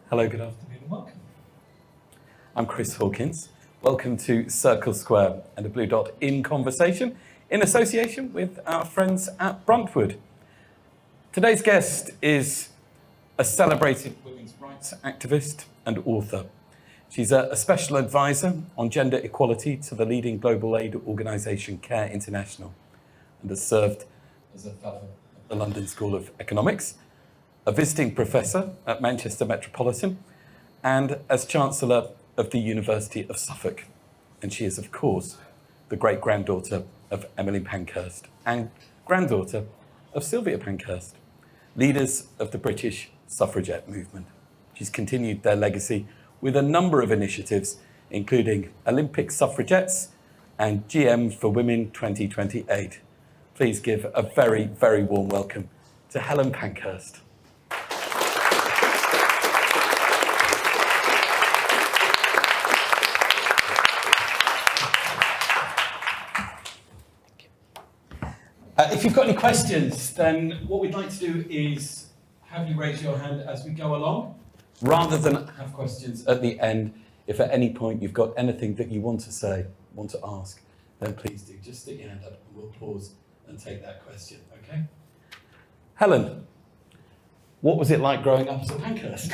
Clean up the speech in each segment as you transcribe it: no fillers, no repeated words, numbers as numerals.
Hello, good afternoon and welcome. I'm Chris Hawkins. Welcome to Circle Square and a Bluedot in Conversation in association with our friends at Bruntwood. Today's guest is a celebrated women's rights activist and author. She's a special advisor on gender equality to the leading global aid organisation Care International and has served as a fellow at the London School of Economics, a visiting professor at Manchester Metropolitan, and as Chancellor of the University of Suffolk. And she is, of course, the great-granddaughter of Emmeline Pankhurst and granddaughter of Sylvia Pankhurst, leaders of the British Suffragette movement. She's continued their legacy with a number of initiatives, including Olympic Suffragettes and GM for Women 2028. Please give a very, very warm welcome to Helen Pankhurst. If you've got any questions, then what we'd like to do is have you raise your hand as we go along, rather than have questions at the end. If at any point you've got anything that you want to say, want to ask, then please do. Just stick your hand up and we'll pause and take that question, okay? Helen, what was it like growing up as a Pankhurst?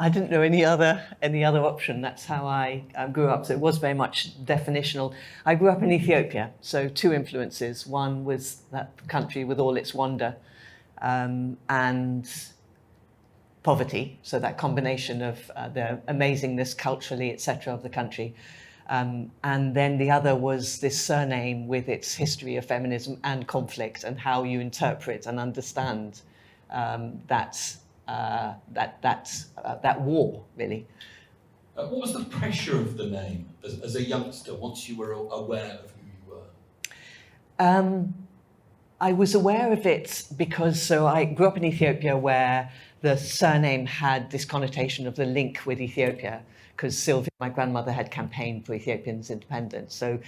I didn't know any other option. That's how I grew up. So it was very much definitional. I grew up in Ethiopia, so two influences. One was that country with all its wonder and poverty. So that combination of the amazingness culturally, etc., of the country. And then the other was this surname with its history of feminism and conflict and how you interpret and understand that war, really. What was the pressure of the name as a youngster once you were aware of who you were? I was aware of it because I grew up in Ethiopia where the surname had this connotation of the link with Ethiopia, because Sylvia, my grandmother, had campaigned for Ethiopians' independence. So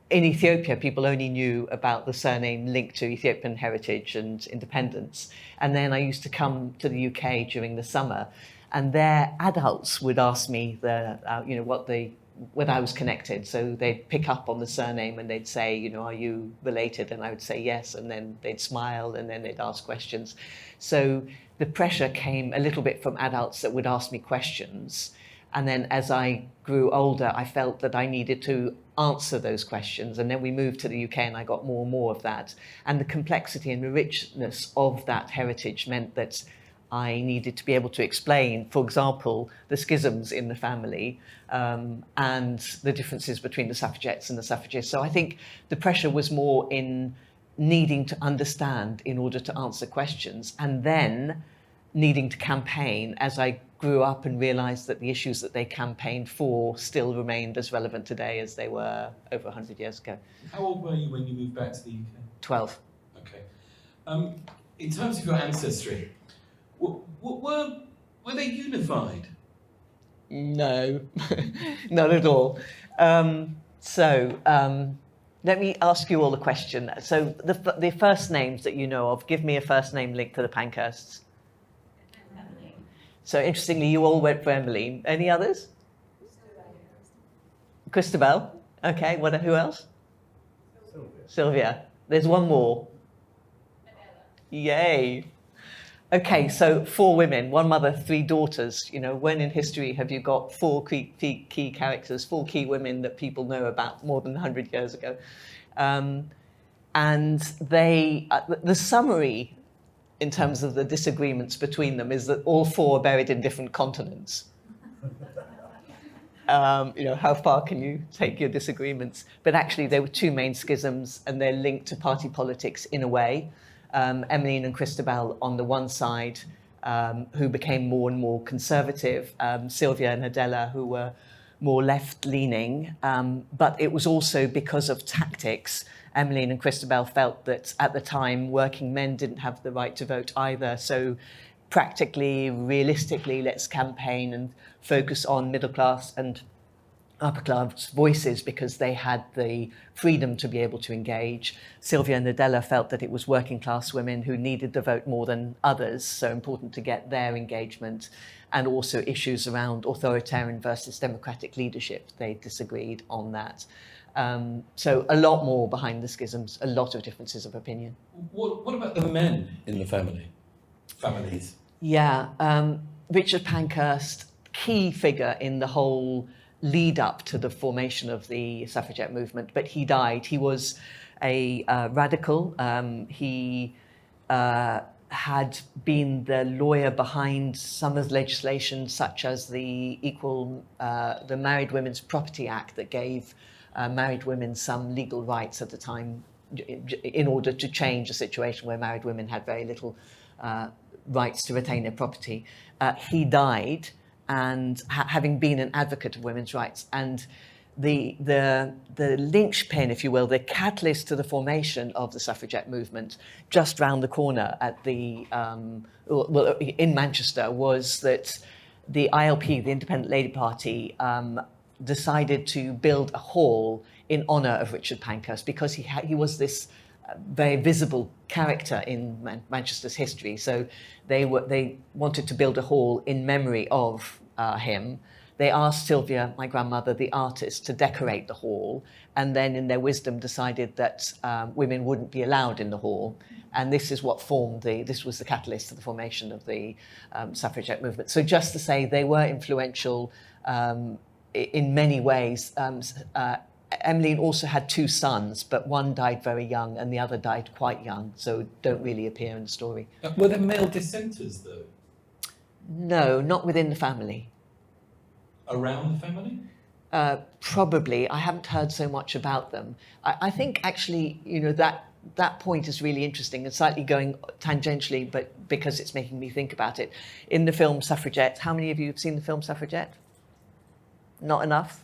in Ethiopia, people only knew about the surname linked to Ethiopian heritage and independence. And then I used to come to the UK during the summer, and their adults would ask me whether I was connected. So they'd pick up on the surname and they'd say, are you related? And I would say yes, and then they'd smile and then they'd ask questions. So the pressure came a little bit from adults that would ask me questions. And then as I grew older, I felt that I needed to answer those questions. And then we moved to the UK and I got more and more of that. And the complexity and the richness of that heritage meant that I needed to be able to explain, for example, the schisms in the family and the differences between the suffragettes and the suffragists. So I think the pressure was more in needing to understand in order to answer questions, and then needing to campaign as I grew up and realised that the issues that they campaigned for still remained as relevant today as they were over 100 years ago. How old were you when you moved back to the UK? 12. Okay. In terms of your ancestry, were they unified? No, not at all. Let me ask you all a question. So the first names that you know of, give me a first name linked to the Pankhursts. So interestingly, you all went for Emmeline. Any others? Christabel. Okay, who else? Sylvia. There's one more. Yay. Okay, so 4 women, 1 mother, 3 daughters. When in history have you got 4 key characters, 4 key women that people know about more than 100 years ago? And the summary in terms of the disagreements between them is that all 4 are buried in different continents. How far can you take your disagreements? But actually there were 2 main schisms and they're linked to party politics in a way. Emmeline and Christabel on the one side, who became more and more conservative, Sylvia and Adela, who were more left-leaning, but it was also because of tactics. Emmeline and Christabel felt that at the time working men didn't have the right to vote either, so practically, realistically, let's campaign and focus on middle class and upper class voices because they had the freedom to be able to engage. Sylvia and Nadella felt that it was working class women who needed the vote more than others, so important to get their engagement, and also issues around authoritarian versus democratic leadership. They disagreed on that. So a lot more behind the schisms, a lot of differences of opinion. What about the men in the families? Yeah, Richard Pankhurst, key figure in the whole lead up to the formation of the suffragette movement, but he died. He was a radical. He had been the lawyer behind some of the legislation, such as the Married Women's Property Act that gave married women some legal rights at the time in order to change a situation where married women had very little rights to retain their property. He died, and having been an advocate of women's rights, and the linchpin, if you will, the catalyst to the formation of the suffragette movement just round the corner at the in Manchester was that the ILP, the Independent Labour Party, decided to build a hall in honour of Richard Pankhurst because he was this very visible character in Manchester's history. So they wanted to build a hall in memory of him. They asked Sylvia, my grandmother, the artist, to decorate the hall, and then in their wisdom decided that women wouldn't be allowed in the hall. And this is what this was the catalyst to the formation of the suffragette movement. So just to say, they were influential in many ways. Emmeline also had two sons, but one died very young and the other died quite young, so don't really appear in the story. Were there male dissenters, though? No, not within the family. Around the family? Probably. I haven't heard so much about them. I think actually, that point is really interesting and slightly going tangentially, but because it's making me think about it. In the film Suffragette, how many of you have seen the film Suffragette? Not enough?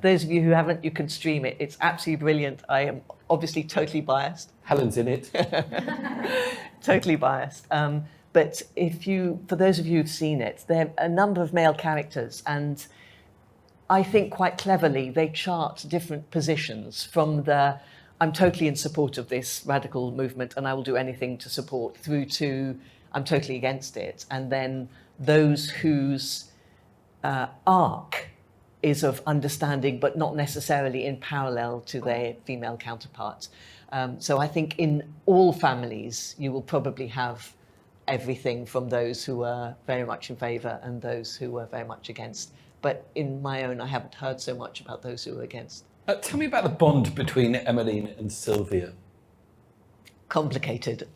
Those of you who haven't, you can stream it. It's absolutely brilliant. I am obviously totally biased. Helen's in it. Totally biased. But for those of you who've seen it, there are a number of male characters, and I think quite cleverly they chart different positions from I'm totally in support of this radical movement and I will do anything to support, through to I'm totally against it. And then those whose arc is of understanding, but not necessarily in parallel to their female counterparts. So I think in all families, you will probably have everything from those who are very much in favour and those who are very much against. But in my own, I haven't heard so much about those who are against. Tell me about the bond between Emmeline and Sylvia. Complicated.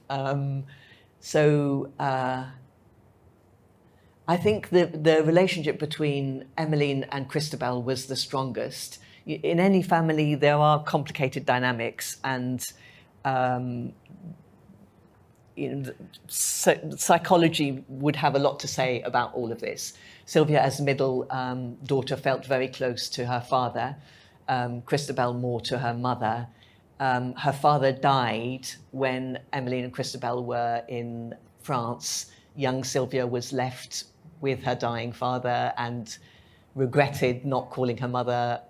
I think the relationship between Emmeline and Christabel was the strongest. In any family, there are complicated dynamics, and psychology would have a lot to say about all of this. Sylvia, as middle daughter, felt very close to her father, Christabel more to her mother. Her father died when Emmeline and Christabel were in France. Young Sylvia was left with her dying father and regretted not calling her mother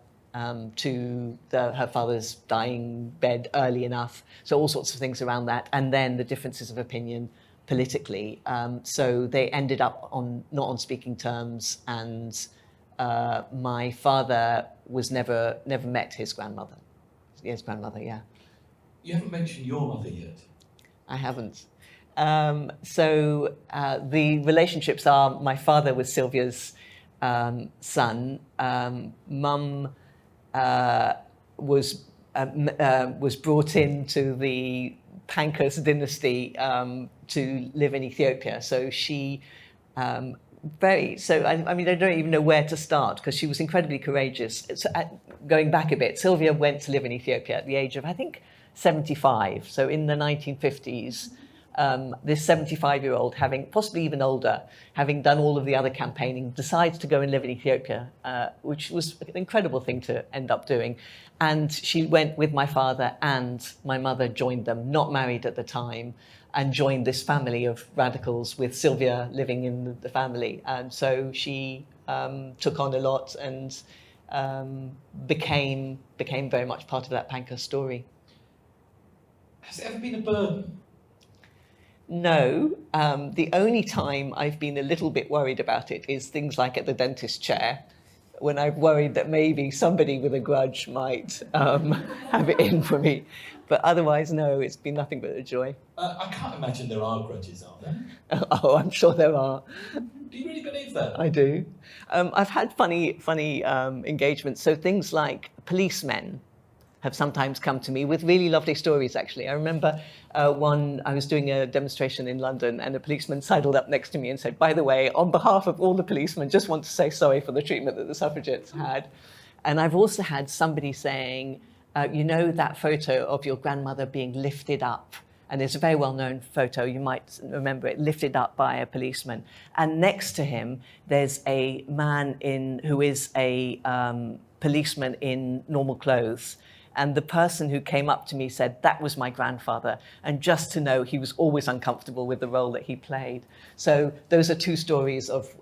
to her father's dying bed early enough. So all sorts of things around that. And then the differences of opinion politically. So they ended up not on speaking terms, and my father was never met his grandmother. His grandmother, yeah. You haven't mentioned your mother yet. I haven't. The relationships are, my father was Sylvia's son. Mum was brought into the Pankhurst dynasty to live in Ethiopia. So she I don't even know where to start, because she was incredibly courageous. Going back a bit, Sylvia went to live in Ethiopia at the age of, I think, 75. So in the 1950s, this 75-year-old, having possibly even older, having done all of the other campaigning, decides to go and live in Ethiopia, which was an incredible thing to end up doing. And she went with my father, and my mother joined them, not married at the time, and joined this family of radicals with Sylvia living in the family. And so she took on a lot and became very much part of that Pankhurst story. Has it ever been a burden? No, the only time I've been a little bit worried about it is things like at the dentist chair, when I've worried that maybe somebody with a grudge might have it in for me. But otherwise, no, it's been nothing but a joy. I can't imagine there are grudges, are there? Oh, I'm sure there are. Do you really believe that? I do. I've had funny engagements. So things like policemen have sometimes come to me with really lovely stories, actually. I remember I was doing a demonstration in London and a policeman sidled up next to me and said, by the way, on behalf of all the policemen, just want to say sorry for the treatment that the suffragettes had. And I've also had somebody saying, you know that photo of your grandmother being lifted up? And it's a very well-known photo, you might remember it, lifted up by a policeman. And next to him, there's a man who is a policeman in normal clothes. And the person who came up to me said, that was my grandfather. And just to know, he was always uncomfortable with the role that he played. So those are two stories of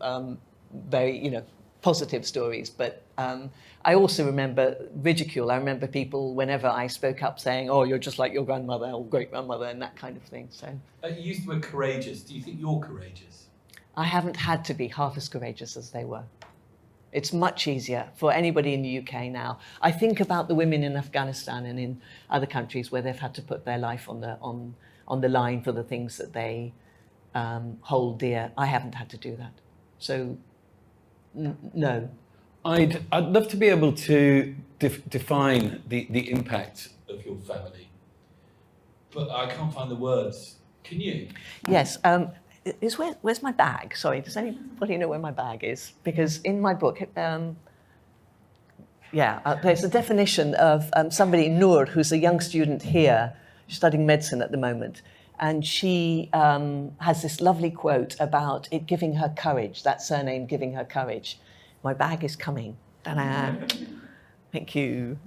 very, positive stories. But I also remember ridicule. I remember people, whenever I spoke up, saying, oh, you're just like your grandmother or great-grandmother and that kind of thing. So you used the word courageous. Do you think you're courageous? I haven't had to be half as courageous as they were. It's much easier for anybody in the UK now. I think about the women in Afghanistan and in other countries where they've had to put their life on the line for the things that they hold dear. I haven't had to do that. So, no. I'd love to be able to define the impact of your family, but I can't find the words. Can you? Yes. Where's my bag? Sorry, does anybody know where my bag is? Because in my book, there's a definition of somebody, Noor, who's a young student here, studying medicine at the moment. And she has this lovely quote about it giving her courage, that surname giving her courage. My bag is coming. Ta-da! Thank you.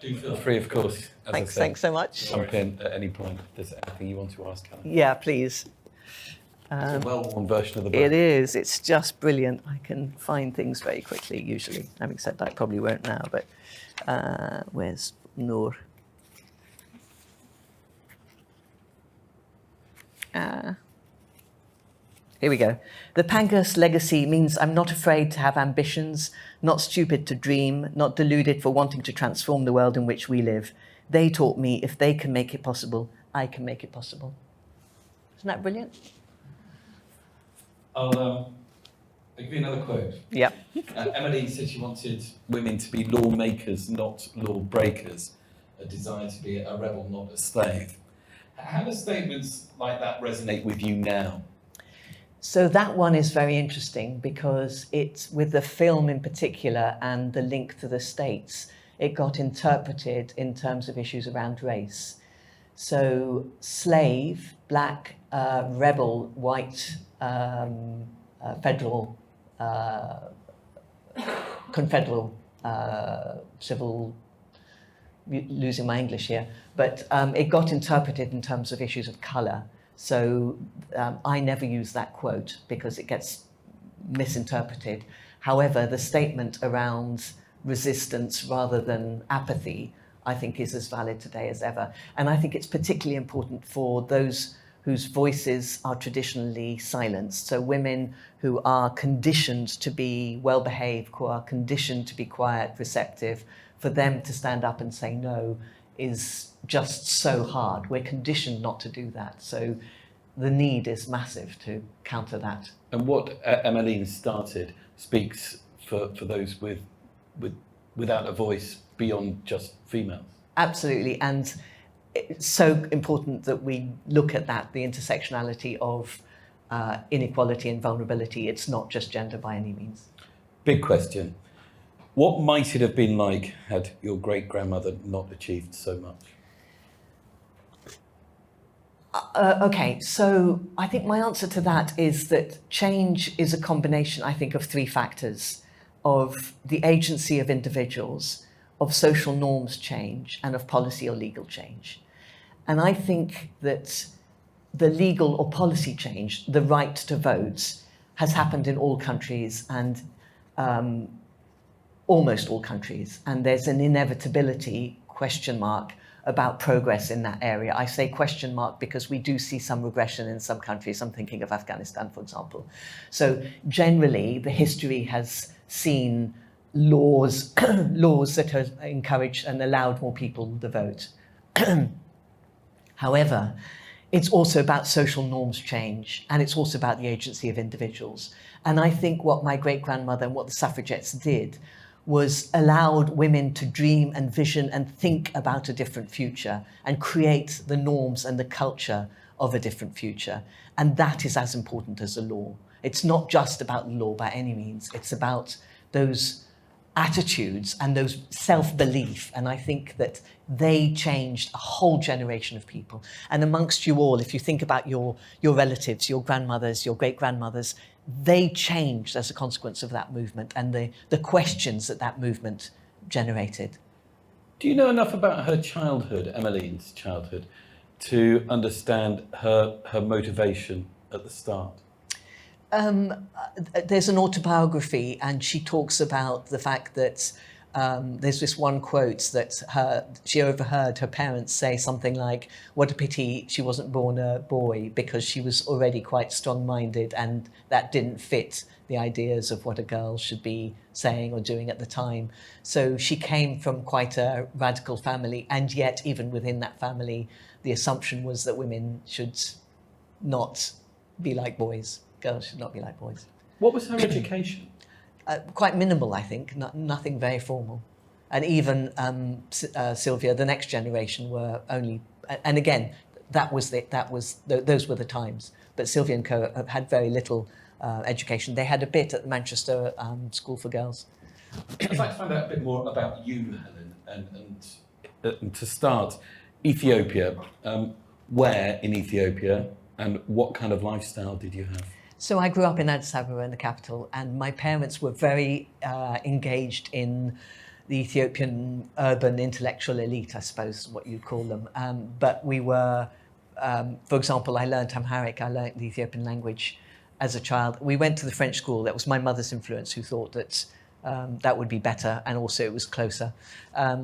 Do feel free, of course. Thanks so much. Jump in at any point if there's anything you want to ask, Helen. Yeah, please. It's a well-worn version of the book. It is. It's just brilliant. I can find things very quickly, usually. Having said that, I probably won't now, but where's Noor? Here we go. The Pankhurst legacy means I'm not afraid to have ambitions, not stupid to dream, not deluded for wanting to transform the world in which we live. They taught me if they can make it possible, I can make it possible. Isn't that brilliant? I'll give you another quote. Yep. Emmeline said she wanted women to be lawmakers, not lawbreakers, a desire to be a rebel, not a slave. How do statements like that resonate with you now? So that one is very interesting because it's, with the film in particular and the link to the States, it got interpreted in terms of issues around race. So slave, black, rebel, white, federal, confederal, civil, losing my English here, but it got interpreted in terms of issues of colour. So I never use that quote because it gets misinterpreted. However, the statement around resistance rather than apathy, I think, is as valid today as ever. And I think it's particularly important for those whose voices are traditionally silenced. So women who are conditioned to be well-behaved, who are conditioned to be quiet, receptive, for them to stand up and say no is just so hard. We're conditioned not to do that. So the need is massive to counter that. And what Emmeline started speaks for those without a voice beyond just females. Absolutely. And it's so important that we look at that, the intersectionality of inequality and vulnerability. It's not just gender by any means. Big question. What might it have been like had your great-grandmother not achieved so much? Okay, so I think my answer to that is that change is a combination, I think, of three factors: of the agency of individuals, of social norms change, and of policy or legal change. And I think that the legal or policy change, the right to vote, has happened in all countries and almost all countries, and there's an inevitability, question mark, about progress in that area. I say question mark because we do see some regression in some countries. I'm thinking of Afghanistan, for example. So generally, the history has seen laws that have encouraged and allowed more people to vote. However, it's also about social norms change, and it's also about the agency of individuals. And I think what my great-grandmother and what the suffragettes did was allowed women to dream and vision and think about a different future and create the norms and the culture of a different future. And that is as important as the law. It's not just about the law by any means. It's about those attitudes and those self-belief. And I think that they changed a whole generation of people. And amongst you all, if you think about your relatives, your grandmothers, your great-grandmothers, they changed as a consequence of that movement and the questions that that movement generated. Do you know enough about her childhood, Emmeline's childhood, to understand her motivation at the start? There's an autobiography, and she talks about the fact that there's this one quote that she overheard her parents say something like, "What a pity she wasn't born a boy," because she was already quite strong-minded, and that didn't fit the ideas of what a girl should be saying or doing at the time. So she came from quite a radical family, and yet even within that family, the assumption was that women should not be like boys. Girls should not be like boys. What was her education? Quite minimal, I think. Nothing very formal. And even Sylvia, the next generation, were only. And again, those were the times. But Sylvia and co had very little education. They had a bit at the Manchester School for Girls. I'd like to find out a bit more about you, Helen, and to start, Ethiopia. Where in Ethiopia, and what kind of lifestyle did you have? So I grew up in Addis Ababa, in the capital, and my parents were very engaged in the Ethiopian urban intellectual elite, I suppose, what you'd call them. But we were, for example, I learned Amharic, I learned the Ethiopian language as a child. We went to the French school. That was my mother's influence, who thought that that would be better, and also it was closer.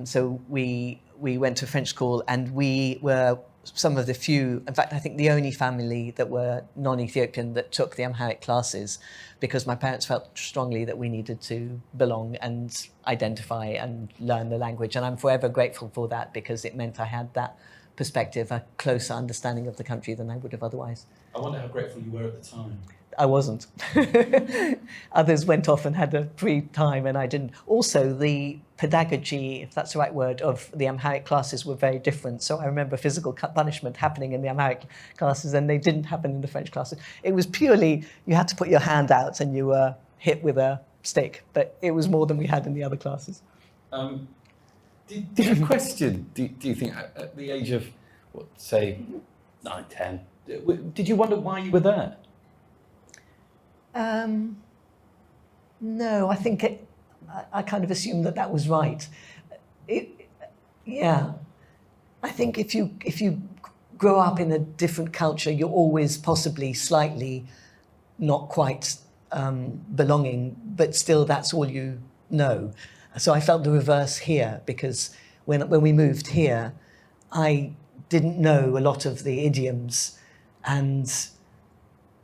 So we went to French school, and we were some of the few, in fact, I think the only family that were non-Ethiopian that took the Amharic classes, because my parents felt strongly that we needed to belong and identify and learn the language. And I'm forever grateful for that, because it meant I had that perspective, a closer understanding of the country than I would have otherwise. I wonder how grateful you were at the time. I wasn't. Others went off and had a free time, and I didn't. Also, the pedagogy, if that's the right word, of the Amharic classes were very different. So I remember physical punishment happening in the Amharic classes, and they didn't happen in the French classes. It was purely, you had to put your hand out and you were hit with a stick, but it was more than we had in the other classes. Did you question, do you think, at the age of, say, 9, 10, did you wonder why you were there? No, I think I kind of assumed that was right. Yeah, I think if you grow up in a different culture, you're always possibly slightly not quite belonging, but still that's all you know. So I felt the reverse here, because when we moved here, I didn't know a lot of the idioms, and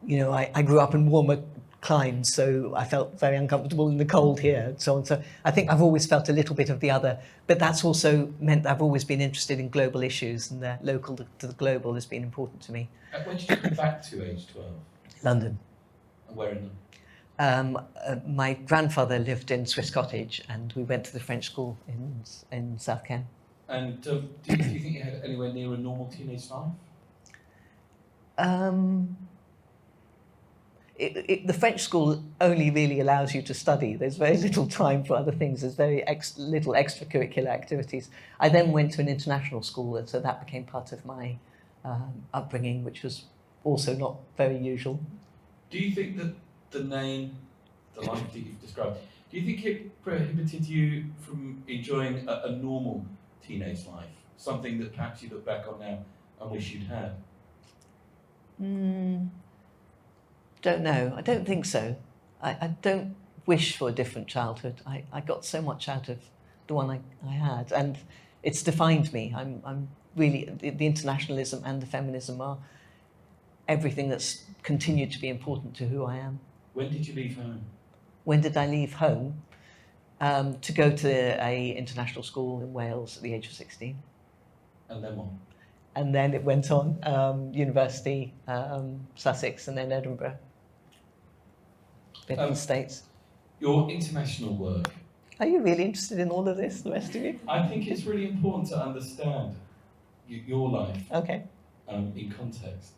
I grew up in warmer climes, so I felt very uncomfortable in the cold here, and so on. So I think I've always felt a little bit of the other, but that's also meant that I've always been interested in global issues, and the local to the global has been important to me. When did you come back to age 12? London. And where in London? My grandfather lived in Swiss Cottage, and we went to the French school in South Ken. And do you think you had anywhere near a normal teenage life? The French school only really allows you to study. There's very little time for other things. There's very little extracurricular activities. I then went to an international school, and so that became part of my upbringing, which was also not very usual. Do you think that the name, the life that you've described, do you think it prohibited you from enjoying a normal teenage life? Something that perhaps you look back on now and wish you'd had? Don't know. I don't think so. I don't wish for a different childhood. I got so much out of the one I had, and it's defined me. I'm really, the internationalism and the feminism are everything that's continued to be important to who I am. When did you leave home? When did I leave home? To go to a international school in Wales at the age of 16. And then what? And then it went on, University, Sussex, and then Edinburgh. Been in the States. Your international work. Are you really interested in all of this, the rest of you? I think it's really important to understand your life. Okay. In context.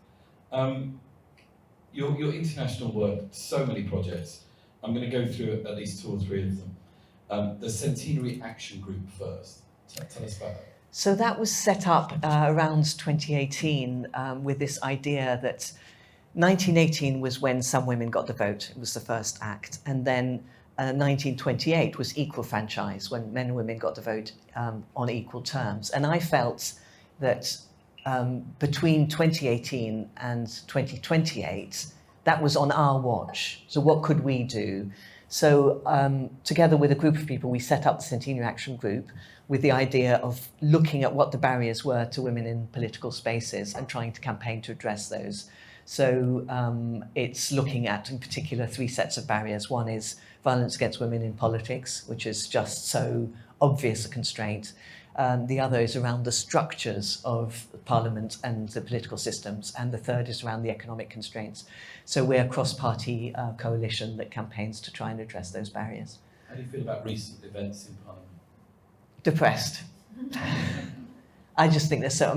Your international work, so many projects. I'm going to go through at least 2 or 3 of them. The Centenary Action Group first. Tell us about that. So that was set up around 2018 with this idea that 1918 was when some women got the vote. It was the first act. And then 1928 was equal franchise, when men and women got the vote on equal terms. And I felt that between 2018 and 2028, that was on our watch. So what could we do? So together with a group of people, we set up the Centenary Action Group with the idea of looking at what the barriers were to women in political spaces and trying to campaign to address those. So it's looking at, in particular, 3 sets of barriers. One is violence against women in politics, which is just so obvious a constraint. The other is around the structures of Parliament and the political systems. And the third is around the economic constraints. So we're a cross-party coalition that campaigns to try and address those barriers. How do you feel about recent events in Parliament? Depressed. I just think there's so,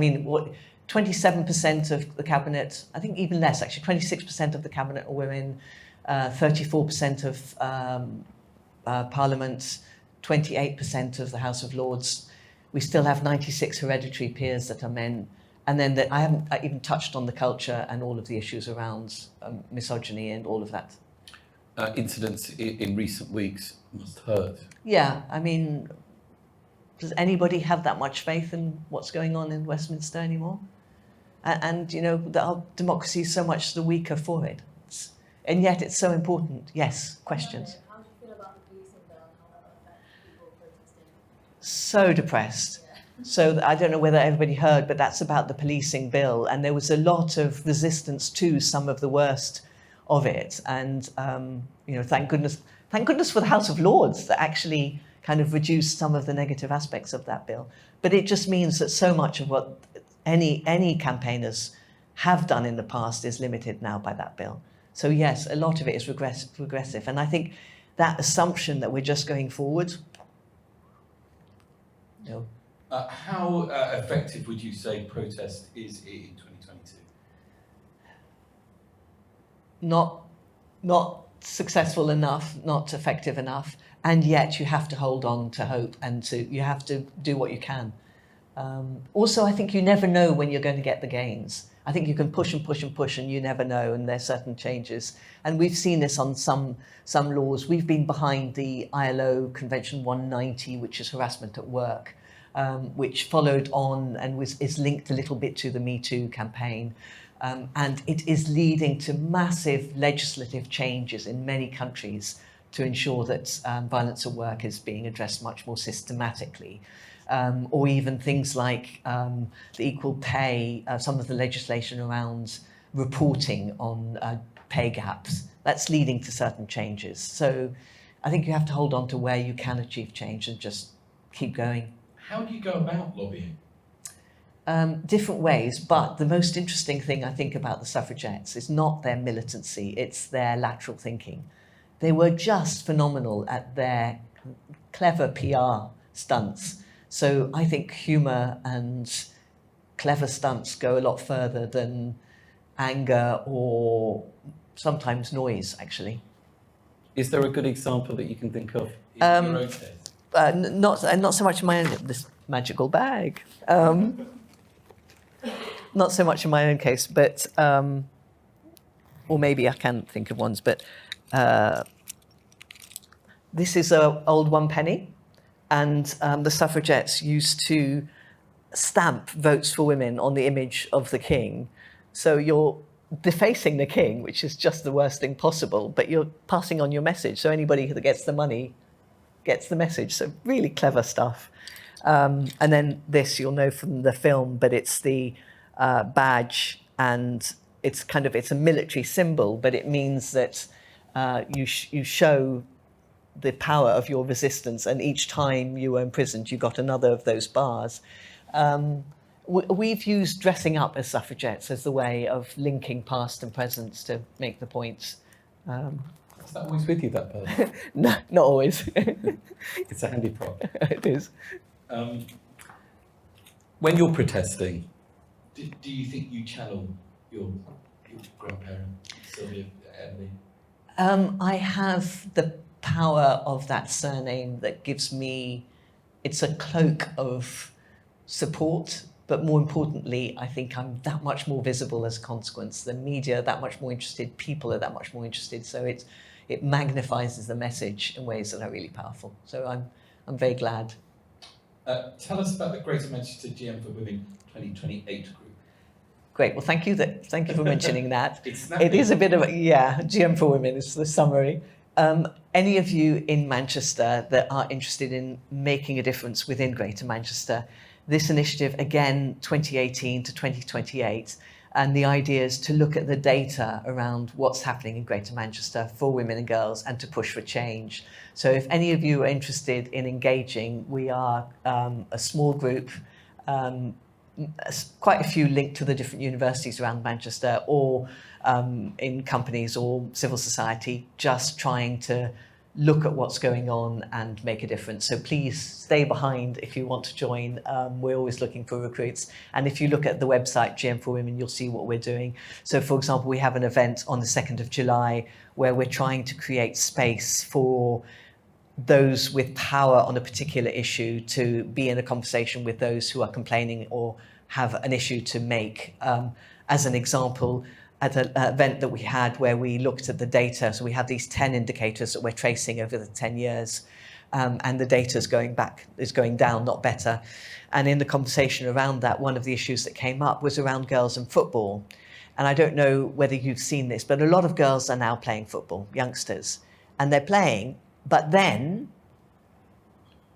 27% of the cabinet, I think even less actually, 26% of the cabinet are women, 34% of Parliament, 28% of the House of Lords. We still have 96 hereditary peers that are men. And then I haven't even touched on the culture and all of the issues around misogyny and all of that. Incidents in recent weeks must hurt. Yeah, does anybody have that much faith in what's going on in Westminster anymore? And our democracy is so much the weaker for it. And yet it's so important. Yes, questions? How do you feel about the policing bill and how that will affect people protesting? So depressed. Yeah. So I don't know whether everybody heard, but that's about the policing bill. And there was a lot of resistance to some of the worst of it. And, thank goodness for the House of Lords that actually kind of reduced some of the negative aspects of that bill. But it just means that so much of what any campaigners have done in the past is limited now by that bill. So yes, a lot of it is regressive. And I think that assumption that we're just going forward, no. How effective would you say protest is in 2022? Not successful enough, not effective enough. And yet you have to hold on to hope and you have to do what you can. Also, I think you never know when you're going to get the gains. I think you can push and push and push and you never know, and there's certain changes. And we've seen this on some laws. We've been behind the ILO Convention 190, which is harassment at work, which followed on and is linked a little bit to the Me Too campaign. And it is leading to massive legislative changes in many countries to ensure that violence at work is being addressed much more systematically. Or even things like the equal pay, some of the legislation around reporting on pay gaps. That's leading to certain changes. So I think you have to hold on to where you can achieve change and just keep going. How do you go about lobbying? Different ways, but the most interesting thing I think about the suffragettes is not their militancy, it's their lateral thinking. They were just phenomenal at their clever PR stunts. So I think humour and clever stunts go a lot further than anger or sometimes noise, actually. Is there a good example that you can think of in your own case? Not so much in my own, this magical bag. Not so much in my own case, but, or maybe I can think of ones, but this is an old 1 penny, and the suffragettes used to stamp votes for women on the image of the king. So defacing the king, which is just the worst thing possible, but you're passing on your message. So anybody that gets the money gets the message. So really clever stuff. And then this, you'll know from the film, but it's the badge, and it's a military symbol, but it means that you show the power of your resistance, and each time you were imprisoned, you got another of those bars. We've used dressing up as suffragettes as the way of linking past and present to make the points. Is that always with you, that bird? No, not always. It's a handy prop. It is. When you're protesting, do you think you channel your grandparent, Sylvia, Emily? I have the power of that surname that gives me, it's a cloak of support, but more importantly, I think I'm that much more visible as a consequence. The media are that much more interested, people are that much more interested, so it magnifies the message in ways that are really powerful. So I'm very glad. Tell us about the Greater Manchester GM for Women 2028 group. Great. Well, thank you for mentioning that. It's It is a bit of GM for Women is the summary. Any of you in Manchester that are interested in making a difference within Greater Manchester, this initiative, again, 2018 to 2028, and the idea is to look at the data around what's happening in Greater Manchester for women and girls and to push for change. So if any of you are interested in engaging, we are a small group, quite a few linked to the different universities around Manchester, or in companies or civil society, just trying to look at what's going on and make a difference. So please stay behind if you want to join. We're always looking for recruits. And if you look at the website, GM for Women, you'll see what we're doing. So for example, we have an event on the 2nd of July where we're trying to create space for those with power on a particular issue to be in a conversation with those who are complaining or have an issue to make. As an example, at an event that we had where we looked at the data, so we had these 10 indicators that we're tracing over the 10 years, and the data is going down, not better. And in the conversation around that, one of the issues that came up was around girls and football. And I don't know whether you've seen this, but a lot of girls are now playing football, youngsters, and they're playing, but then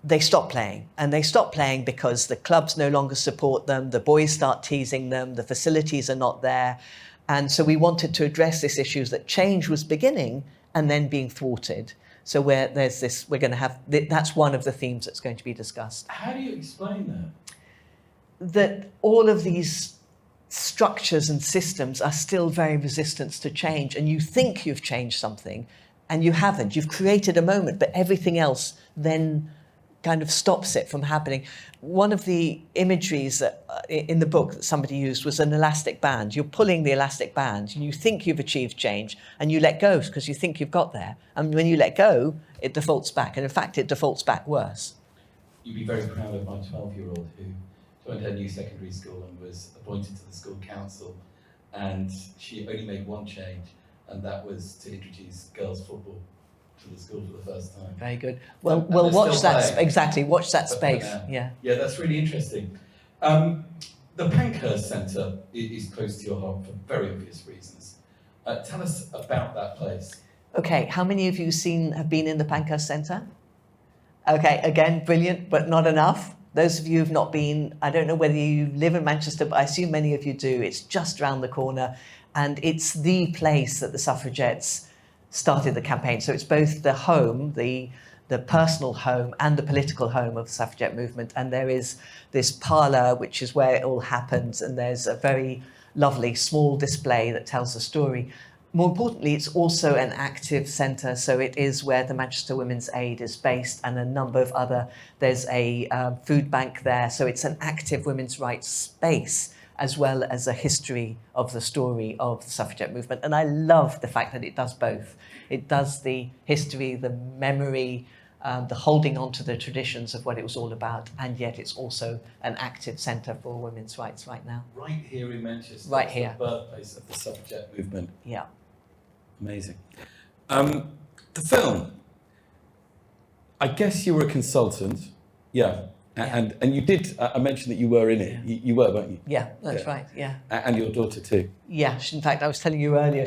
they stop playing. And they stop playing because the clubs no longer support them, the boys start teasing them, the facilities are not there. And so we wanted to address this issue that change was beginning and then being thwarted. So we're going to have, that's one of the themes that's going to be discussed. How do you explain that? That all of these structures and systems are still very resistant to change, and you think you've changed something and you haven't. You've created a moment, but everything else then kind of stops it from happening. One of the imageries that, in the book that somebody used was an elastic band. You're pulling the elastic band and you think you've achieved change and you let go because you think you've got there. And when you let go, it defaults back. And in fact, it defaults back worse. You'd be very proud of my 12-year-old who joined her new secondary school and was appointed to the school council. And she only made one change, and that was to introduce girls' football to the school for the first time. Very good. Well, watch that. Exactly, watch that space. Yeah, that's really interesting. The Pankhurst Centre is close to your heart for very obvious reasons. Tell us about that place. Okay, how many of you have been in the Pankhurst Centre? Okay, again, brilliant, but not enough. Those of you who've not been, I don't know whether you live in Manchester, but I assume many of you do. It's just around the corner, and it's the place that the Suffragettes started the campaign. So it's both the home, the personal home, and the political home of the suffragette movement. And there is this parlour, which is where it all happens, and there's a very lovely small display that tells the story. More importantly, it's also an active centre, so it is where the Manchester Women's Aid is based, and a number of other, there's a food bank there, so it's an active women's rights space, as well as a history of the story of the suffragette movement. And I love the fact that it does both. It does the history, the memory, the holding on to the traditions of what it was all about, and yet it's also an active centre for women's rights right now. Right here in Manchester. Right here. The birthplace of the suffragette movement. Yeah. Amazing. The film. I guess you were a consultant. Yeah. And you did, I mentioned that you were in it. You were, weren't you? Yeah, that's right, yeah. And your daughter too. Yeah, in fact, I was telling you earlier,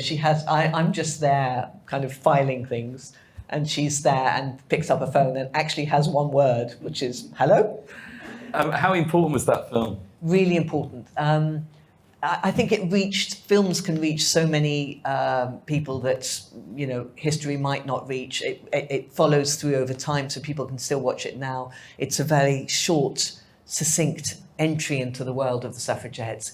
I'm just there kind of filing things, and she's there and picks up a phone and actually has one word, which is hello. How important was that film? Really important. I think films can reach so many people that, history might not reach. It follows through over time, so people can still watch it now. It's a very short, succinct entry into the world of the suffragettes.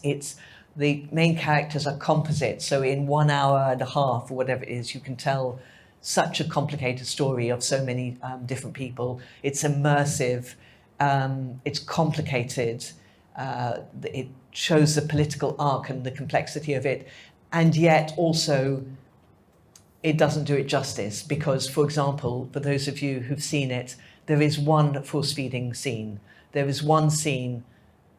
The main characters are composite, so in 1 hour and a half or whatever it is, you can tell such a complicated story of so many different people. It's immersive, it's complicated, it shows the political arc and the complexity of it, and yet also it doesn't do it justice because, for example, for those of you who've seen it, there is one force-feeding scene. There is one scene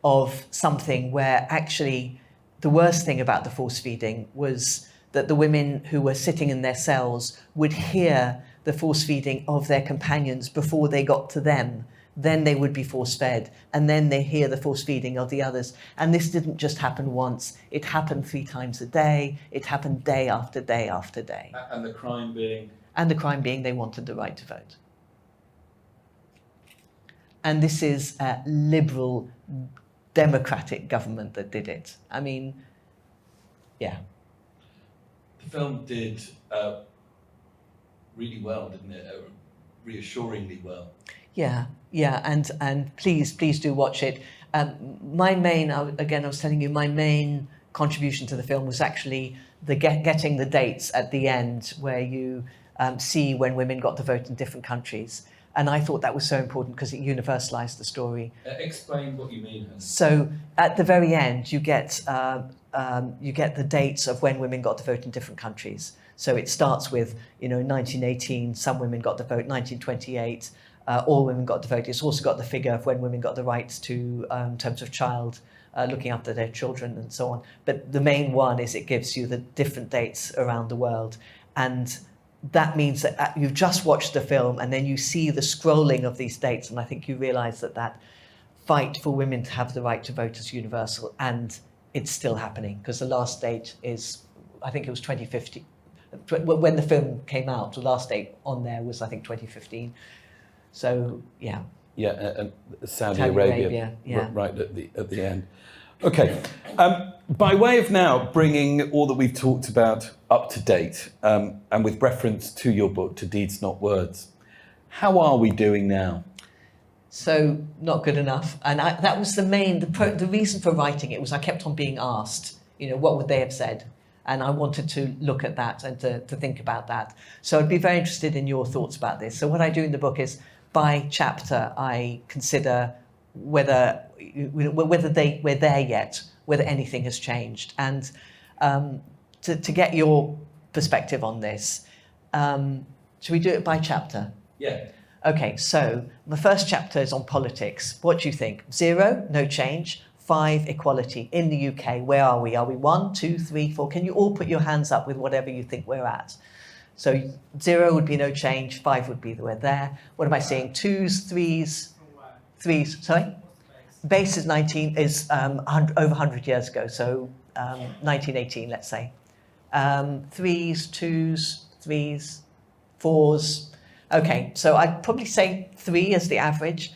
of something where actually the worst thing about the force-feeding was that the women who were sitting in their cells would hear the force-feeding of their companions before they got to them. Then they would be force-fed, and then they hear the force-feeding of the others. And this didn't just happen once. It happened 3 times a day. It happened day after day after day. And the crime being? And the crime being they wanted the right to vote. And this is a liberal, democratic government that did it. I mean, yeah. The film did really well, didn't it? Reassuringly well. Yeah, and please do watch it. My main, again, I was telling you, my main contribution to the film was actually getting the dates at the end where you see when women got to vote in different countries. And I thought that was so important because it universalised the story. Explain what you mean. So at the very end, you get the dates of when women got to vote in different countries. So it starts with, 1918, some women got to vote, 1928, all women got to vote. It's also got the figure of when women got the rights to, in terms of child, looking after their children and so on. But the main one is it gives you the different dates around the world. And that means that you've just watched the film and then you see the scrolling of these dates. And I think you realise that fight for women to have the right to vote is universal. And it's still happening because the last date is, I think it was 2015. When the film came out, the last date on there was, I think, 2015. So, yeah. Yeah, and Saudi Arabia yeah. Right at the end. Okay, by way of now bringing all that we've talked about up to date, and with reference to your book, To Deeds Not Words, how are we doing now? So, not good enough. And that was the reason for writing it was I kept on being asked, what would they have said? And I wanted to look at that and to think about that. So I'd be very interested in your thoughts about this. So what I do in the book is, by chapter, I consider whether we're there yet, whether anything has changed. And to get your perspective on this, should we do it by chapter? Yeah. Okay, so the first chapter is on politics. What do you think? 0, no change. 5, equality. In the UK, where are we? Are we 1, 2, 3, 4? Can you all put your hands up with whatever you think we're at? So 0 would be no change, 5 would be that we're there. What am I saying? 2s, 3s, sorry? Base is 19, over 100 years ago, so 1918, let's say. 3s, 2s, 3s, 4s. Okay, so I'd probably say 3 as the average.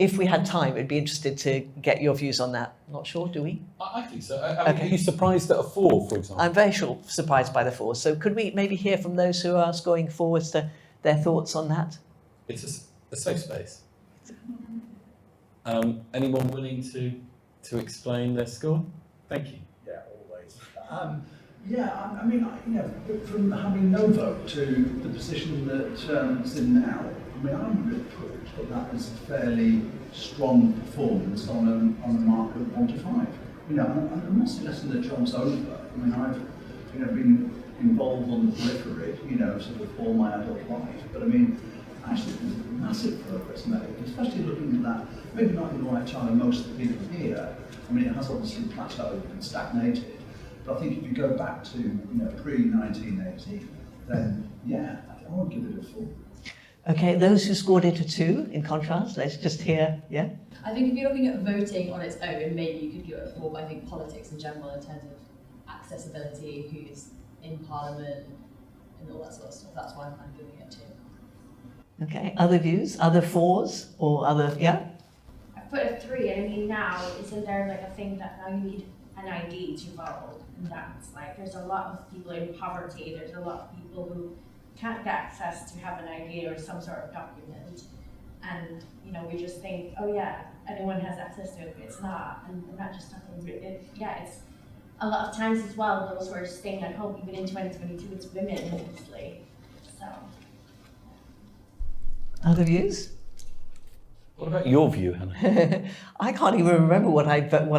If we had time, I'd be interested to get your views on that. Not sure, do we? I think so. Are you surprised at a 4, for example? I'm very surprised by the 4. So could we maybe hear from those who are going forwards to their thoughts on that? It's a safe space. Anyone willing to explain their score? Thank you. Yeah, always. I mean, from having no vote to the position that it's in now, I mean, I'm really pleased that was a fairly strong performance on a mark of 1 to 5. And I'm not suggesting the job's over. I mean, I've been involved on the periphery, sort of all my adult life. But I mean, actually, there's massive progress made, especially looking at that. Maybe not in the right time, most of the people here. I mean, it has obviously plateaued and stagnated. But I think if you go back to pre-1918, then yeah, I would give it a 4. Okay, those who scored it a 2, in contrast, let's just hear, yeah? I think if you're looking at voting on its own, maybe you could give it a 4, but I think politics in general, in terms of accessibility, who's in Parliament, and all that sort of stuff, that's why I'm kind of giving it a 2. Okay, other views, other 4s, or other, yeah? I put a 3. I mean, now, isn't there like a thing that now you need an ID to vote? And that's like, there's a lot of people in poverty, there's a lot of people who can't get access to have an ID or some sort of document. And, you know, we just think, oh yeah, anyone has access to it, but it's not. And that just doesn't, it's a lot of times as well, those who are staying at home, even in 2022, it's women mostly, so. Other views? What about your view, Hannah? I can't even remember what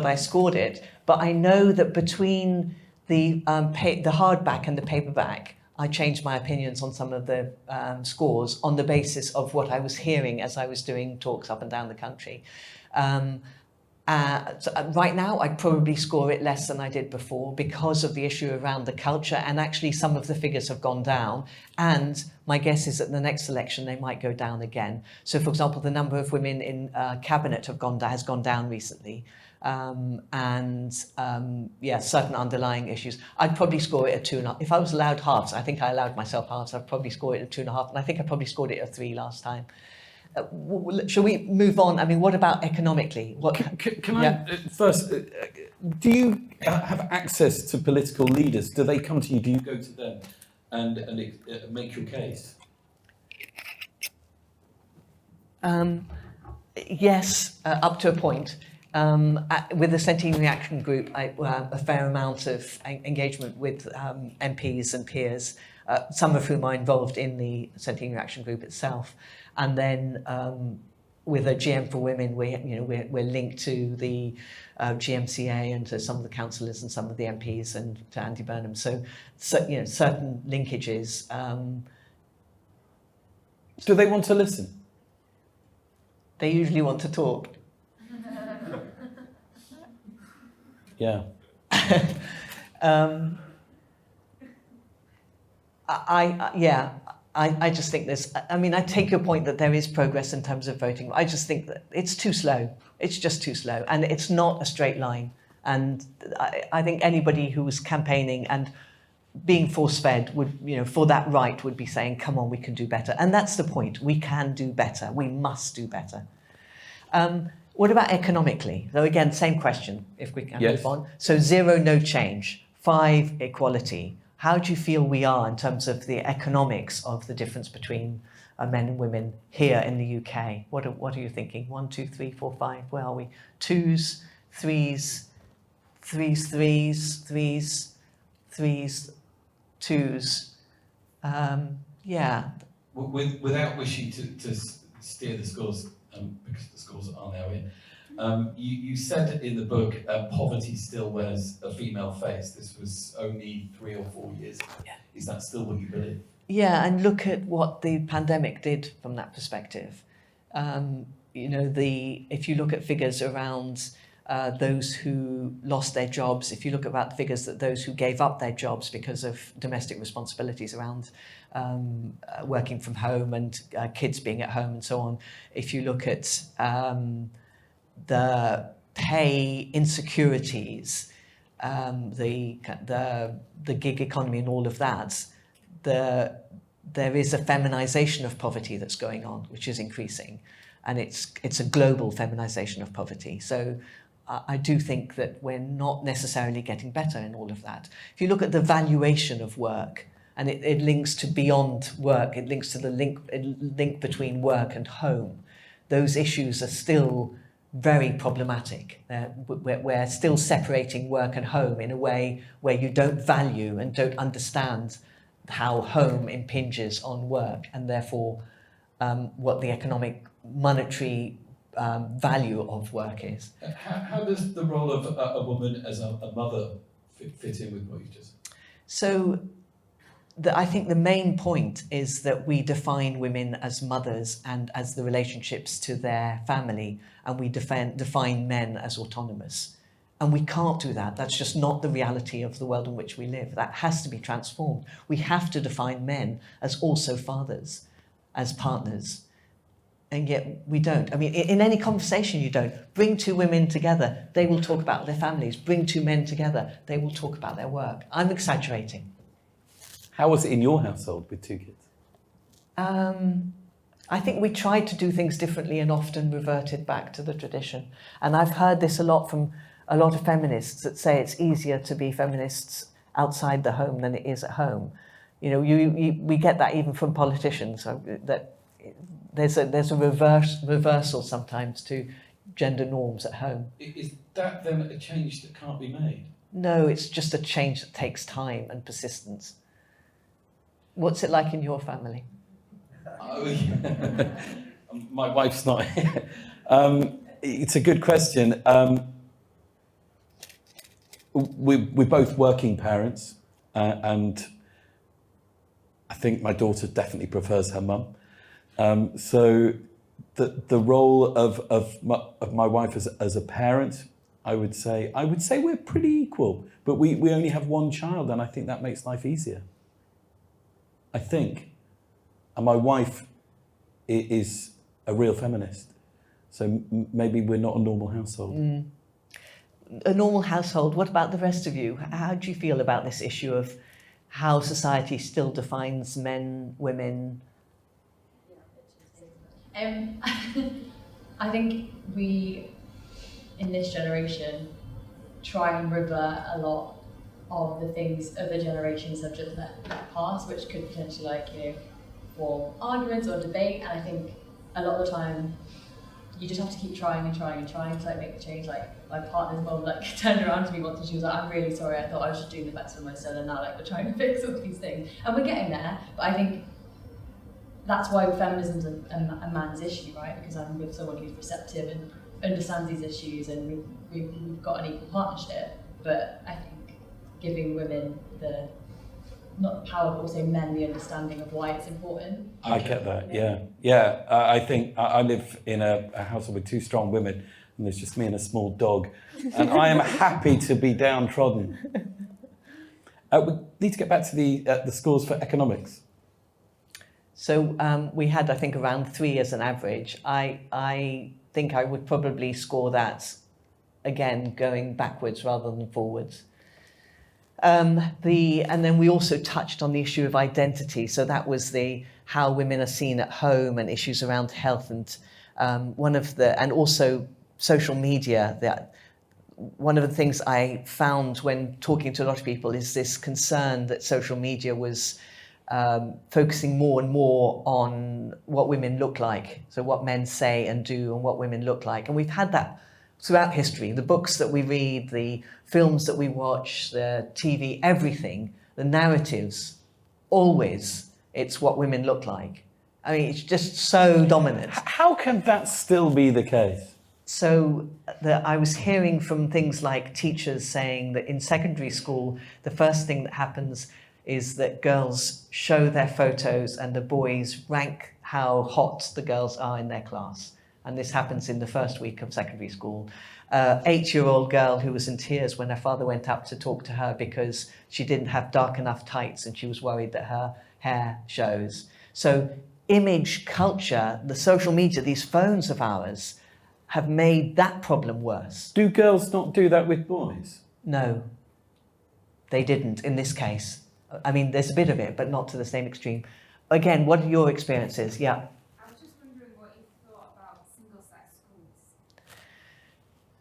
I scored it, but I know that between the hardback and the paperback, I changed my opinions on some of the scores on the basis of what I was hearing as I was doing talks up and down the country. Right now, I'd probably score it less than I did before because of the issue around the culture, and actually some of the figures have gone down, and my guess is that the next election they might go down again. So, for example, the number of women in cabinet has gone down recently. Certain underlying issues. I'd probably score it a 2.5. If I was allowed halves, I think I allowed myself halves, I'd probably score it a 2.5, and I think I probably scored it a 3 last time. Shall we move on? I mean, what about economically? Can I first, do you have access to political leaders? Do they come to you? Do you go to them and make your case? Yes, up to a point. With the Centenary Action Group, a fair amount of engagement with MPs and peers, some of whom are involved in the Centenary Action Group itself. And then with a GM for Women, we're linked to the GMCA and to some of the councillors and some of the MPs and to Andy Burnham. So certain linkages. Do they want to listen? They usually want to talk. Yeah. I just think this. I mean, I take your point that there is progress in terms of voting. I just think that it's too slow. It's just too slow, and it's not a straight line. And I think anybody who was campaigning and being force-fed would, for that right, would be saying, "Come on, we can do better." And that's the point. We can do better. We must do better. What about economically? So again, same question, if we can move on. So 0, no change. 5, equality. How do you feel we are in terms of the economics of the difference between men and women here in the UK? What are you thinking? 1, 2, 3, 4, 5. Where are we? 2s, 3s, 3s, 2s. Without wishing to steer the scores, because the scores are now in. You said in the book, poverty still wears a female face. This was only 3 or 4 years ago. Yeah. Is that still what you believe? Yeah, and look at what the pandemic did from that perspective. If you look at figures around those who lost their jobs, if you look at figures that those who gave up their jobs because of domestic responsibilities around working from home and kids being at home and so on, if you look at the pay insecurities, the gig economy and all of that, there is a feminization of poverty that's going on, which is increasing, and it's a global feminization of poverty. So I do think that we're not necessarily getting better in all of that. If you look at the valuation of work, and it links to beyond work, it links to the link between work and home, those issues are still very problematic. We're still separating work and home in a way where you don't value and don't understand how home impinges on work, and therefore what the economic monetary value of work is. How does the role of a woman as a mother fit in with what you just said? So I think the main point is that we define women as mothers and as the relationships to their family, and we define men as autonomous. And we can't do that. That's just not the reality of the world in which we live. That has to be transformed. We have to define men as also fathers. as partners. And yet we don't. I mean, in any conversation you don't. Bring two women together, they will talk about their families. Bring two men together, they will talk about their work. I'm exaggerating. How was it in your household with two kids? I think we tried to do things differently and often reverted back to the tradition. And I've heard this a lot from a lot of feminists that say it's easier to be feminists outside the home than it is at home. You know, we get that even from politicians, so that there's a reversal sometimes to gender norms at home. Is that then a change that can't be made? No, it's just a change that takes time and persistence. What's it like in your family? Oh, yeah. My wife's not here. It's a good question. We're both working parents, and I think my daughter definitely prefers her mum. So the role of my wife as a parent, I would say we're pretty equal, but we only have one child, and I think that makes life easier. I think. And my wife is a real feminist, so maybe we're not a normal household. A normal household, what about the rest of you? How do you feel about this issue of how society still defines men, women? I think we, in this generation, try and revert a lot of the things other generations have just let pass, which could potentially, form arguments or debate. And I think a lot of the time, you just have to keep trying and trying and trying to make the change. Like my partner's mom turned around to me once and she was like, "I'm really sorry, I thought I was just doing the best for my son, and now we're trying to fix all these things." And we're getting there, but I think that's why feminism's a man's issue, right? Because I'm with someone who's receptive and understands these issues, and we've got an equal partnership. But I think giving women not the power, but also men the understanding of why it's important. I get that, yeah. I think I live in a household with two strong women, and there's just me and a small dog, and I am happy to be downtrodden. We need to get back to the scores for economics. So we had, I think, around 3 as an average. I think I would probably score that, again, going backwards rather than forwards. And then we also touched on the issue of identity. So that was how women are seen at home and issues around health, and and also social media. That one of the things I found when talking to a lot of people is this concern that social media was focusing more and more on what women look like. So what men say and do and what women look like. And we've had that throughout history. The books that we read, the films that we watch, the TV, everything, the narratives, always it's what women look like. I mean, it's just so dominant. How can that still be the case? So I was hearing from things like teachers saying that in secondary school, the first thing that happens is that girls show their photos and the boys rank how hot the girls are in their class. And this happens in the first week of secondary school. 8-year-old girl who was in tears when her father went up to talk to her because she didn't have dark enough tights and she was worried that her hair shows. So image culture, the social media, these phones of ours have made that problem worse. Do girls not do that with boys? No, they didn't in this case. I mean, there's a bit of it, but not to the same extreme. Again, what are your experiences? Yeah.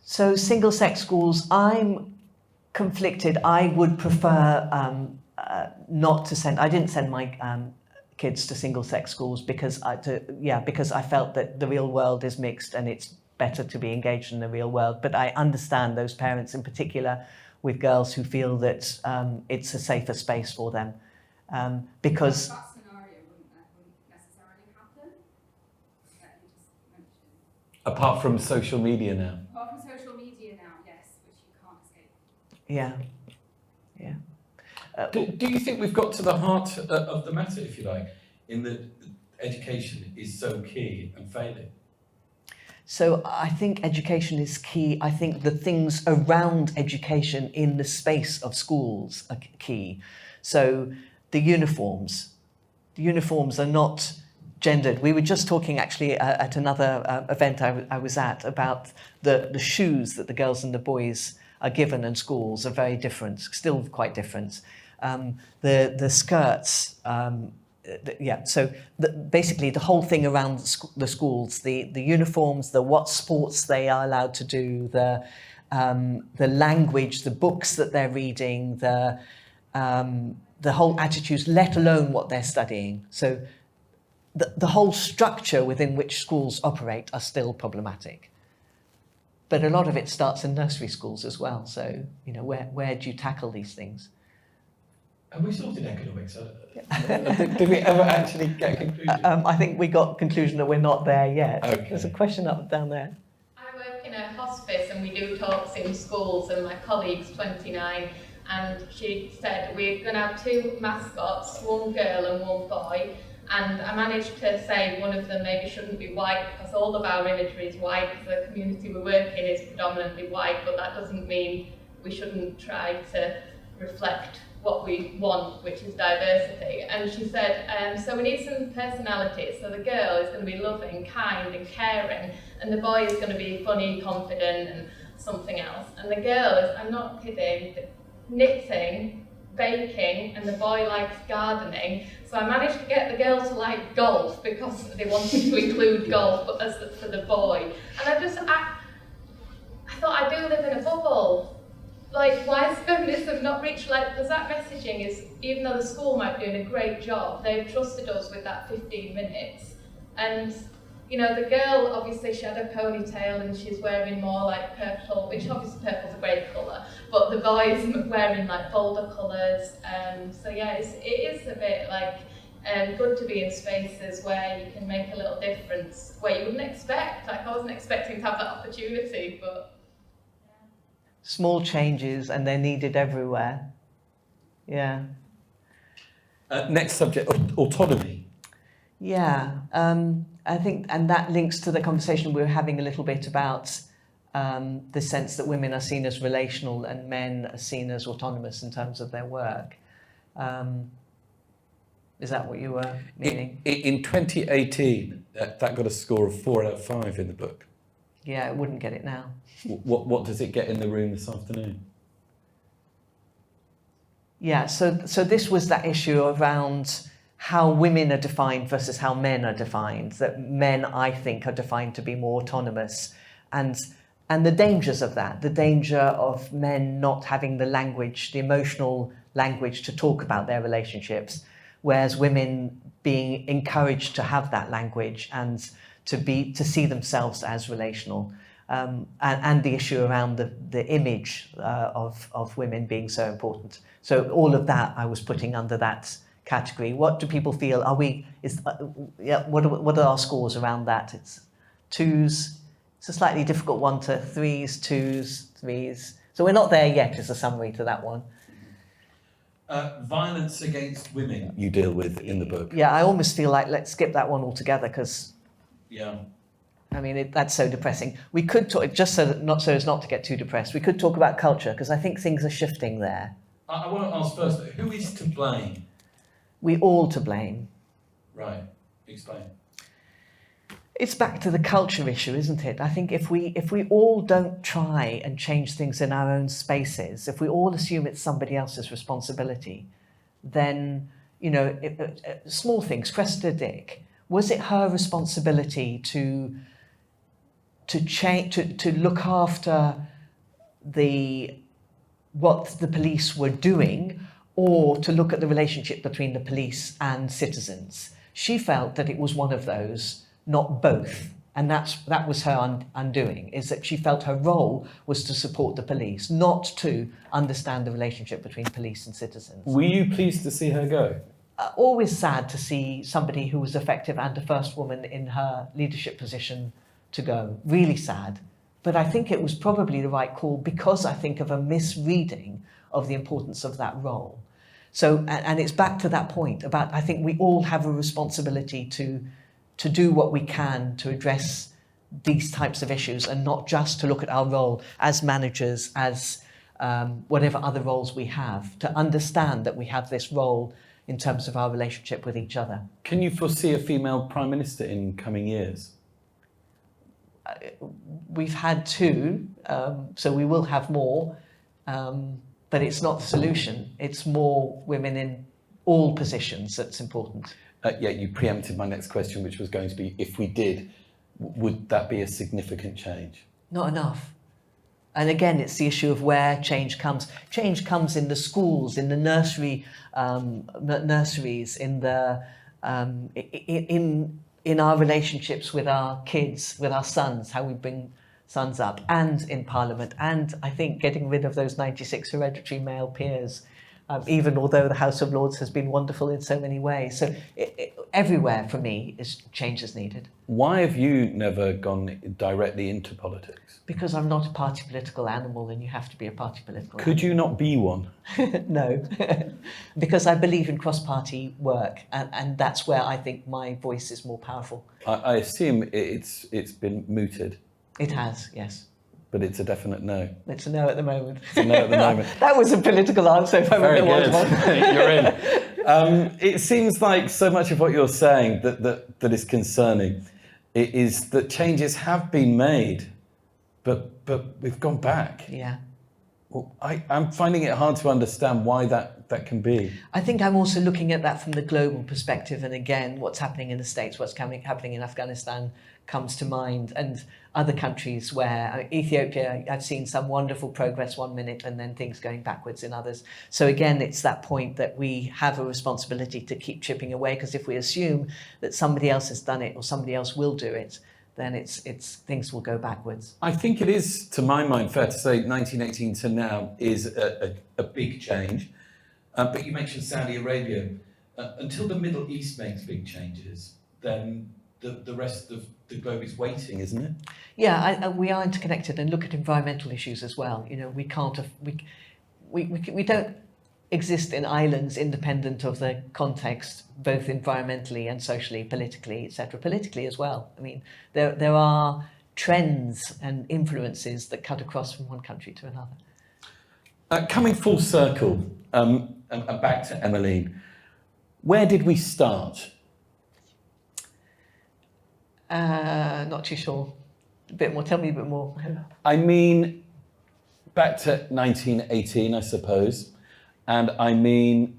So single-sex schools, I'm conflicted. I would prefer not to send. I didn't send my kids to single-sex schools because I felt that the real world is mixed and it's better to be engaged in the real world. But I understand those parents in particular with girls who feel that it's a safer space for them because. That scenario wouldn't necessarily happen. That you just mentioned. Apart from social media now. Yeah. Do you think we've got to the heart of the matter, if you like, in that education is so key and failing? So I think education is key. I think the things around education in the space of schools are key. So the uniforms are not gendered. We were just talking actually at another event I was at about the shoes that the girls and the boys are given in schools are very different, still quite different. The skirts, so basically the whole thing around the schools, the uniforms, the what sports they are allowed to do, the language, the books that they're reading, the whole attitudes, let alone what they're studying. So the whole structure within which schools operate are still problematic. But a lot of it starts in nursery schools as well. So, where do you tackle these things? Have we sorted economics? Did we ever actually get a conclusion? I think we got a conclusion that we're not there yet. Okay. There's a question up down there. I work in a hospice and we do talks in schools, and my colleague's 29, and she said we're going to have two mascots, one girl and one boy, and I managed to say one of them maybe shouldn't be white because all of our imagery is white because the community we work in is predominantly white, but that doesn't mean we shouldn't try to reflect what we want, which is diversity. And she said, so we need some personalities. So the girl is going to be loving, kind and caring, and the boy is going to be funny, confident and something else. And the girl is, I'm not kidding, knitting, baking, and the boy likes gardening. So I managed to get the girl to like golf because they wanted to include golf for the boy. And I thought I do live in a bubble. Like, why has feminism not reached, because that messaging is, even though the school might be doing a great job, they've trusted us with that 15 minutes. And, the girl, obviously she had a ponytail and she's wearing more like purple, which obviously purple's a great colour, but the boy's wearing like bolder colours. So yeah, it is a bit good to be in spaces where you can make a little difference, where you wouldn't expect. I wasn't expecting to have that opportunity, but... Small changes, and they're needed everywhere. Yeah. Next subject, autonomy. Yeah, I think, and that links to the conversation we were having a little bit about the sense that women are seen as relational and men are seen as autonomous in terms of their work. Is that what you were meaning? In 2018, that got a score of 4 out of 5 in the book. Yeah, it wouldn't get it now. What does it get in the room this afternoon? Yeah, so this was that issue around how women are defined versus how men are defined. That men, I think, are defined to be more autonomous, and the dangers of that, the danger of men not having the language, the emotional language to talk about their relationships, whereas women being encouraged to have that language and to see themselves as relational. And the issue around the image of women being so important. So all of that I was putting under that category. What do people feel? What are our scores around that? It's 2s. It's a slightly difficult one to 3s, 2s, 3s. So we're not there yet is a summary to that one. Violence against women you deal with in the book. Yeah, I almost feel like let's skip that one altogether because... Yeah. I mean, that's so depressing. We could talk, just so as not to get too depressed, we could talk about culture, because I think things are shifting there. I want to ask first, who is to blame? We all to blame. Right, explain. It's back to the culture issue, isn't it? I think if we all don't try and change things in our own spaces, if we all assume it's somebody else's responsibility, then, small things, Cressida Dick, was it her responsibility to look after what the police were doing, or to look at the relationship between the police and citizens? She felt that it was one of those, not both. And that was her undoing, is that she felt her role was to support the police, not to understand the relationship between police and citizens. Were you pleased to see her go? Always sad to see somebody who was effective and the first woman in her leadership position to go. Really sad. But I think it was probably the right call because I think of a misreading of the importance of that role. So, and it's back to that point about, I think we all have a responsibility to do what we can to address these types of issues, and not just to look at our role as managers, as whatever other roles we have, to understand that we have this role, in terms of our relationship with each other. Can you foresee a female Prime Minister in coming years? We've had two, so we will have more, but it's not the solution. It's more women in all positions that's important. Yeah, you preempted my next question, which was going to be, if we did, would that be a significant change? Not enough. And again, it's the issue of where change comes. Change comes in the schools, in the nurseries, in the in our relationships with our kids, with our sons, how we bring sons up, and in Parliament, and I think getting rid of those 96 hereditary male peers, even although the House of Lords has been wonderful in so many ways. So everywhere, for me, change is needed. Why have you never gone directly into politics? Because I'm not a party political animal, and you have to be a party political animal. Could you not be one? No, because I believe in cross-party work, and that's where I think my voice is more powerful. I assume it's been mooted. It has, yes. But it's a definite no. It's a no at the moment. It's a no at the moment. That was a political answer, if I Very remember good. what it was. You're in. It seems like so much of what you're saying that is concerning is that changes have been made, but we've gone back. Yeah. Well, I'm finding it hard to understand why that can be. I think I'm also looking at that from the global perspective, and again, what's happening in the States, what's happening in Afghanistan comes to mind, and other countries where, Ethiopia, I've seen some wonderful progress one minute and then things going backwards in others. So again, it's that point that we have a responsibility to keep chipping away, because if we assume that somebody else has done it or somebody else will do it, then it's things will go backwards. I think it is, to my mind, fair to say 1918 to now is a big change. But you mentioned Saudi Arabia. Until the Middle East makes big changes, then the rest of the globe is waiting, isn't it? Yeah, we are interconnected, and look at environmental issues as well. You know, we can't, we don't exist in islands independent of the context, both environmentally and socially, politically, etc. Politically as well. I mean, there are trends and influences that cut across from one country to another. Coming full circle, and back to Emmeline, where did we start? Not too sure. A bit more. Tell me a bit more. I mean, back to 1918, I suppose, and I mean,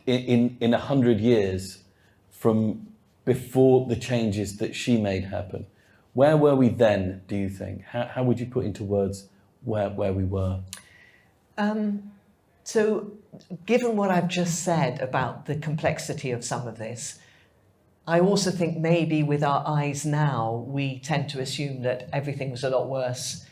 in 100 years from before the changes that she made happen. Where were we then, do you think? How would you put into words where we were? So, given what I've just said about the complexity of some of this, I also think maybe with our eyes now, we tend to assume that everything was a lot worse,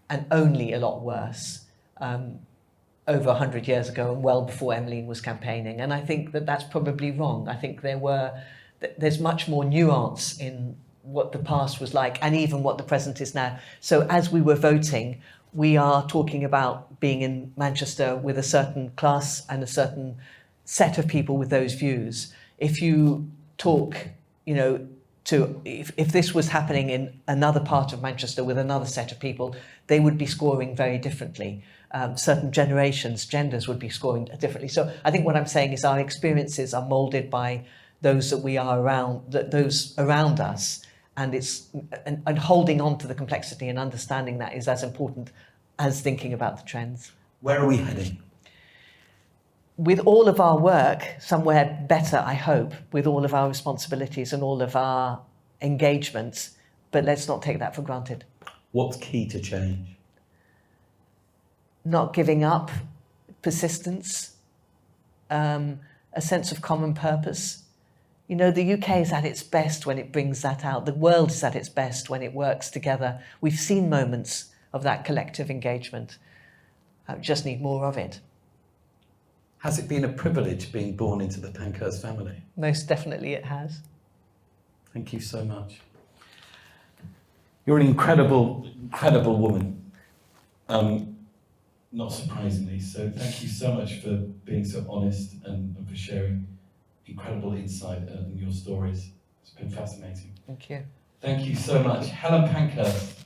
and only a lot worse, over 100 years ago and well before Emmeline was campaigning. And I think that that's probably wrong. I think there's much more nuance in what the past was like and even what the present is now. So as we were voting, we are talking about being in Manchester with a certain class and a certain set of people with those views. If you talk, if this was happening in another part of Manchester with another set of people, they would be scoring very differently. Certain generations, genders would be scoring differently. So I think what I'm saying is our experiences are moulded by those that we are around, those around us, and holding on to the complexity and understanding that is as important as thinking about the trends. Where are we heading? With all of our work, somewhere better, I hope, with all of our responsibilities and all of our engagements, but let's not take that for granted. What's key to change? Not giving up, persistence, a sense of common purpose. You know, the UK is at its best when it brings that out. The world is at its best when it works together. We've seen moments of that collective engagement. Just need more of it. Has it been a privilege being born into the Pankhurst family? Most definitely it has. Thank you so much. You're an incredible, incredible woman. Not surprisingly, so thank you so much for being so honest and for sharing incredible insight in your stories. It's been fascinating. Thank you. Thank you so much. Helen Pankhurst.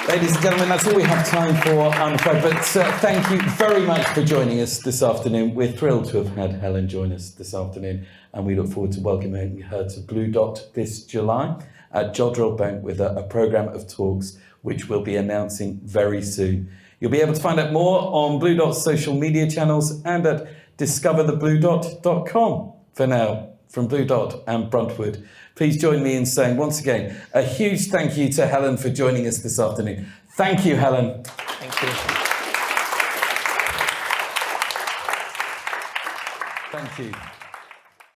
Ladies and gentlemen, that's all we have time for, I'm afraid. But thank you very much for joining us this afternoon. We're thrilled to have had Helen join us this afternoon, and we look forward to welcoming her to Bluedot this July at Jodrell Bank with a programme of talks which we'll be announcing very soon. You'll be able to find out more on Bluedot's social media channels and at discoverthebluedot.com. For now, from Bluedot and Bruntwood, please join me in saying once again a huge thank you to Helen for joining us this afternoon. Thank you, Helen. Thank you. Thank you.